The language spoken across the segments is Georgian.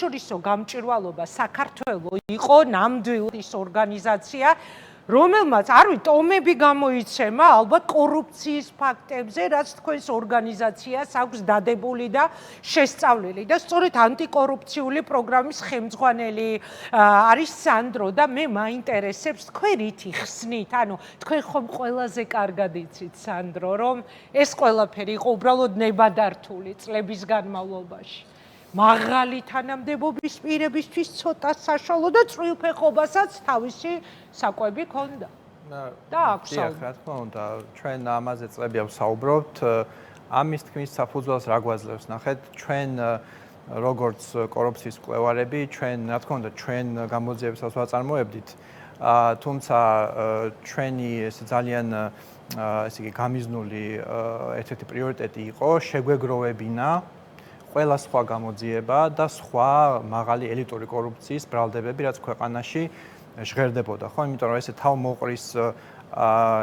საერთაშორისო გამჭვირვალობა საქართველოს იყო ნამდვილი ის ორგანიზაცია, რომელმაც ტომები გამოიცემა ალბათ კორუფციის ფაქტებზე, რაც თქვენს ორგანიზაციას აქვს დადებული და შესწავლილი და სწორედ ანტიკორუფციული პროგრამის ხელმძღვანელი არის სანდრო და მე მაინტერესებს თქვენ რითი ხსნით, თქვენ ხომ ყველაზე კარგად იცით სანდრო, რომ ეს ყველაფერი იყო უბრალოდ ნებადართული წლების განმავლობაში. მაღალი თანამდებობის პირებისთვის ცოტა საშუალო და წვრილფეხობასაც თავისი საკვები ჰქონდა. და აქვს რა თქმა უნდა, ჩვენ ამაზე წლები ვსაუბრობთ. ამის თქმის საფუძველს რა გვაძლევს, ნახეთ, ჩვენ როგორც კორუფციის მკვლევარები, ჩვენ რა თქმა უნდა, ჩვენ გამოძიებასაც ვაწარმოებდით. თუმცა ჩვენი ეს ძალიან ესე იგი გამიზნული ერთ-ერთი პრიორიტეტი იყო შეგვეგროვებინა ყველა სხვა გამოძიება და სხვა მაღალი ელიტური კორუფციის ბრალდებები, რაც ქვეყანაში ჟღერდებოდა, ხო? იმიტომ რომ ესე თავმოყრის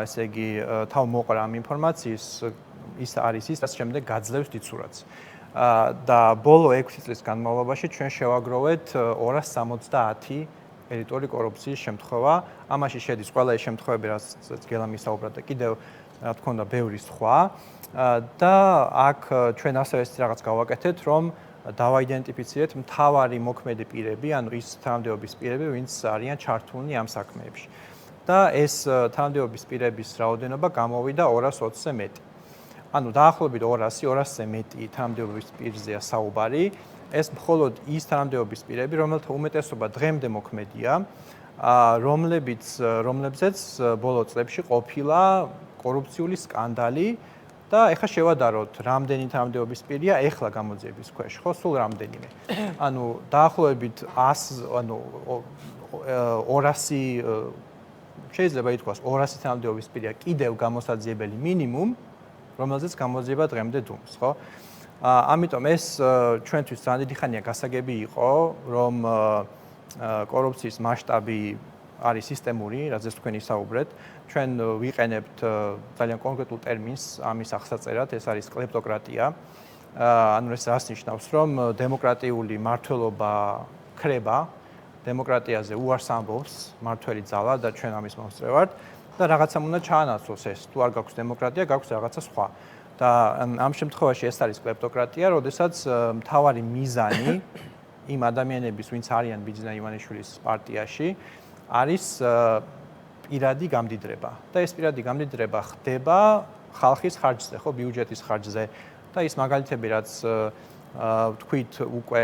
ესე იგი თავმოყრა ამ ინფორმაციის ის არის ის, რაც შემდეგ გაძლევს დიცურათს. და ბოლო 6 წლის განმავლობაში ჩვენ შევაგროვეთ 270 ელიტური კორუფციის შემთხვევა. ამაში შედის ყველა ეს შემთხვევები, რაც გელა მისაუბრა და კიდევ რა თქმა უნდა ბევრი სხვა. და აქ ჩვენ ასევე ეს რაღაც გავაკეთეთ, რომ დავაიდენტიფიცირეთ მთავარი მოქმედი პირები, ანუ ის თანამდებობის პირები, ვინც არიან ჩართულნი ამ საქმეებში. და ეს თანამდებობის პირების რაოდენობა გამოვიდა 220-ზე მეტი. ანუ დაახლოებით 200-200-ზე მეტი თანამდებობის პირზეა საუბარი. ეს მხოლოდ ის თანამდებობის პირები, რომელთა უმეტესობა დღემდე მოქმედია, რომლებზეც ბოლო წლებში ყოფილა კორუფციული სკანდალი და ეხლა შევადაროთ, რამდენი თანამდებობის პირია ეხლა გამოძიების ქვეშ, ხო, სულ რამდენიმე. ანუ დაახლოებით 200 შეიძლება ითქვას 200 თანამდებობის პირია კიდევ გამოსაძიებელი მინიმუმ, რომელზეც გამოძიება დღემდე დუმს, ხო? ამიტომ ეს ჩვენთვის ძალიან დიდი ხანია გასაგები იყო, რომ კორუფციის მასშტაბი არის სისტემური, რაზეც თქვენ ისაუბრეთ. ჩვენ ვიყენებთ ძალიან კონკრეტულ ტერმინს ამის აღსაწერად, ეს არის კლეპტოკრატია. ანუ ეს რას ნიშნავს, რომ დემოკრატიული მმართველობა ქრება, დემოკრატიაზე უარს ამბობს მმართველი ძალა და ჩვენ ამის მომსწრე ვართ და რაღაცამ უნდა ჩაანაცვლოს ეს. თუ არ გაქვს დემოკრატია, გაქვს რაღაცა სხვა. და ამ შემთხვევაში ეს არის კლეპტოკრატია, როდესაც მთავარი მიზანი იმ ადამიანების, ვინც არიან ბიძინა ივანიშვილის პარტიაში, არის პირადი გამდიდრება. და ეს პირადი გამდიდრება ხდება ხალხის ხარჯზე, ხო, ბიუჯეტის ხარჯზე. და ის მაგალითები, რაც ვთქვით, უკვე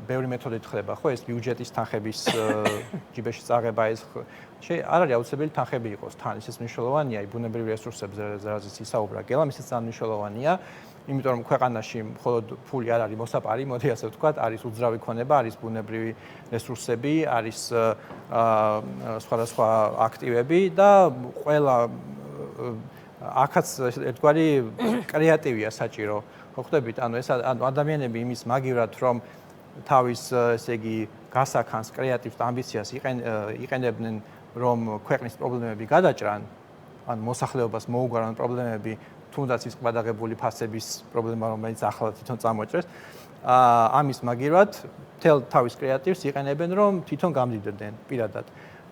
ბევრი მეთოდით ხდება, ხო, ეს ბიუჯეტის თანხების ჯიბეში წაღება, ეს არ არის აუცილებელი თანხები იყოს თან, ისიც მნიშვნელოვანია, ბუნებრივი რესურსებზე, რაზეც ისაუბრა გელა, ისიც ძალიან მნიშვნელოვანია. იმიტომ რომ ქვეყანაში მხოლოდ ფული არ არის მოსაპარი, მოდი ასე ვთქვათ, არის უძრავი ქონება, არის ბუნებრივი რესურსები, არის სხვადასხვა აქტივები და ყველა აქაც ერთგვარი კრეატივია საჭირო. ხო ხვდებით, ანუ ეს ადამიანები იმის მაგივრად, რომ თავის ესე იგი გასახანს კრეატივს და ამბიციას იყენებდნენ, რომ ქვეყნის პრობლემები გადაჭრან, ან მოსახლეობას მოუგვარონ პრობლემები, თუნდაც ის ყბადაღებული ფასების პრობლემა, რომელიც ახლა თვითონ წამოჭრეს, ამის მაგივრად მთელ თავის კრეატივს იყენებენ, რომ თვითონ გამდიდრდნენ პირადად.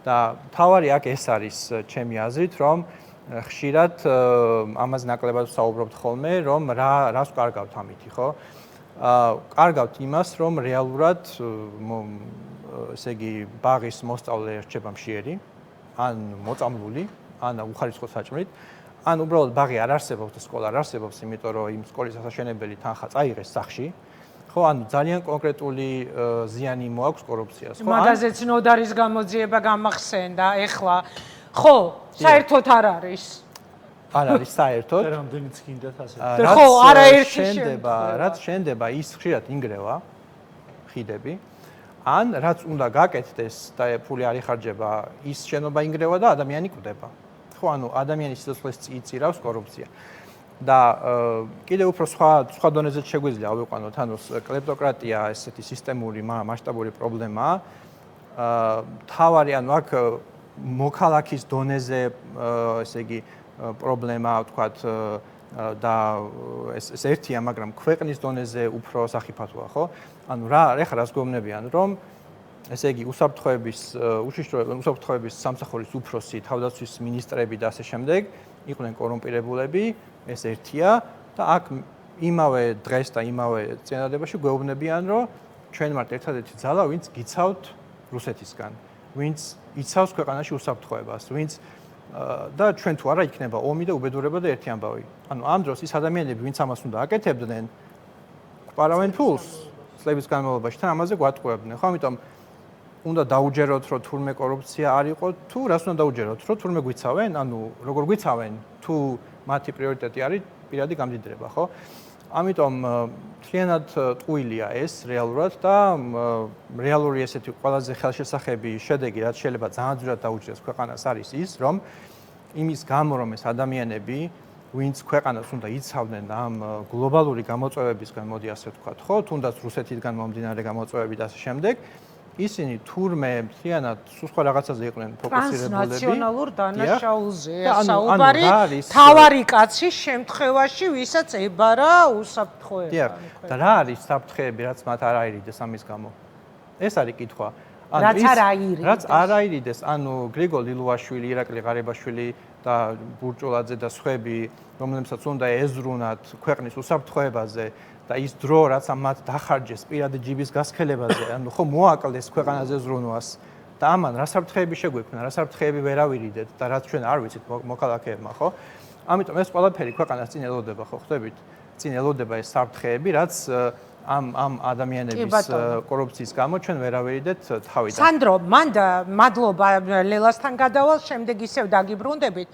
და თავარი აქ ეს არის ჩემი აზრით, რომ ხშირად ამაზე ნაკლებად ვსაუბრობთ ხოლმე, რომ რას კარგავთ ამითი, ხო? კარგავთ იმას, რომ რეალურად ესე იგი ბაღის მოსწავლე რჩება მშიერი, ან მოწამლული, ან უხარისხო საჭმლით, ან უბრალოდ ბაღი არ არსებობს და სკოლა არ არსებობს, იმიტომ რომ იმ სკოლის ასაშენებელი თანხა წაიღეს სახში. ხო, ანუ ძალიან კონკრეტული ზიანი მოაქვს კორუფციას, ხო? მაგაზეც ნოდარის გამოძიება გამახსენდა, ეხლა ხო, საერთოდ არ არის. არ არის საერთოდ. რამდენიც გინდათ ასე. ხო, არაერთი შენდება, რაც შენდება, ის ხშირად ინგრევა ხიდები. ან რაც უნდა გაკეთდეს და ფული არ იხარჯება, ის შენობა ინგრევა და ადამიანი კვდება. ხო, ანუ ადამიანის სიცოცხლეს იწირავს კორუფცია. და კიდევ უფრო სხვა დონეზე შეგვიძლია ავიყვანოთ, ანუ კლეპტოკრატია ესეთი სისტემური მასშტაბური პრობლემაა. თავარი, ანუ აქ მოქალაქის დონეზე ესე იგი პრობლემა, ვთქვათ, და ეს ერთია, მაგრამ ქვეყნის დონეზე უფრო სახიფათოა, ხო? ანუ რა ეხლა რას გვეუბნებიან, რომ ესე იგი უსაფრთხოების სამსახურის უფროსი, თავდაცვის მინისტრები და ასე შემდეგ იყვნენ კორუმპირებულები, ეს ერთია და აქ იმავე დღეს და იმავე წინადადებაში გვეუბნებიან, რომ ჩვენ ვართ ერთადერთი ძალა, ვინც გიცავთ რუსეთისგან, ვინც იცავს ქვეყანაში უსაფრთხოებას, ვინც და ჩვენ თუ არა იქნება ომი და უბედურება და ერთი ამბავი. ანუ ამ დროს ის ადამიანები, ვინც ამას უნდა აკეთებდნენ, გვპარავენ ფულს წლების განმავლობაში, თან ამაზე გვატყუებდნენ, ხო? ამიტომ უნდა დაუჯეროთ, რომ თურმე კორუფცია არ იყო, თუ რას უნდა დაუჯეროთ, რომ თურმე გვიცავენ, ანუ როგორ გვიცავენ, თუ მათი პრიორიტეტი არის პირადი გამდიდრება, ხო? ამიტომ მთლიანად ტყუილია ეს რეალურად და რეალური ესეთი ყველაზე ხელშესახები შედეგი, რაც შეიძლება ძალიან ძვირად დაუჭირდეს ქვეყანას არის ის, რომ იმის გამო, რომ ეს ადამიანები, ვინც ქვეყანას უნდა იცავდნენ ამ გლობალური გამოწვევებისგან, მოდი ასე ვთქვათ, ხო, თუნდაც რუსეთიდან მომდინარე გამოწვევები და ასე შემდეგ, ისინი თურმე მთლიანად სულ სხვა რაღაცაზე იყვნენ ფოკუსირებულები. ტრანსნაციონალურ დანაშაულზეა საუბარი, თავარი კაცის შემთხვევაში, ვისაც ებარა უსაფრთხოება. დიახ, და რა არის საფრთხეები, რაც მათ არ აირიდეს ამის გამო? ეს არის კითხვა. რაც არ აირიდეს, ანუ გრიგოლ ილუაშვილი, ირაკლი ღარიბაშვილი და ბურჭულაძე და სხვები, რომლებსაც უნდა ეზრუნათ ქვეყნის უსაფრთხოებაზე და ის დრო, რაც მათ დახარჯეს პირადი ჯიბის გასქელებაზე, ანუ ხო მოაკლდეს ქვეყანაზე ზრუნვას და ამან რა საფრთხეები შეგვექმნა, რა საფრთხეები ვერ ავირიდეთ და რაც ჩვენ არ ვიცით მოქალაქეებმა, ხო? ამიტომ ეს ყველაფერი ქვეყანას წინ ელოდება, ხო ხვდებით? წინ ელოდება ეს საფრთხეები, რაც ამ ადამიანების კორუფციის გამო ჩვენ ვერ ავირიდეთ თავიდან. სანდრო, მადლობა ლელასთან გადავალ, შემდეგ ისევ დაგიბრუნდებით.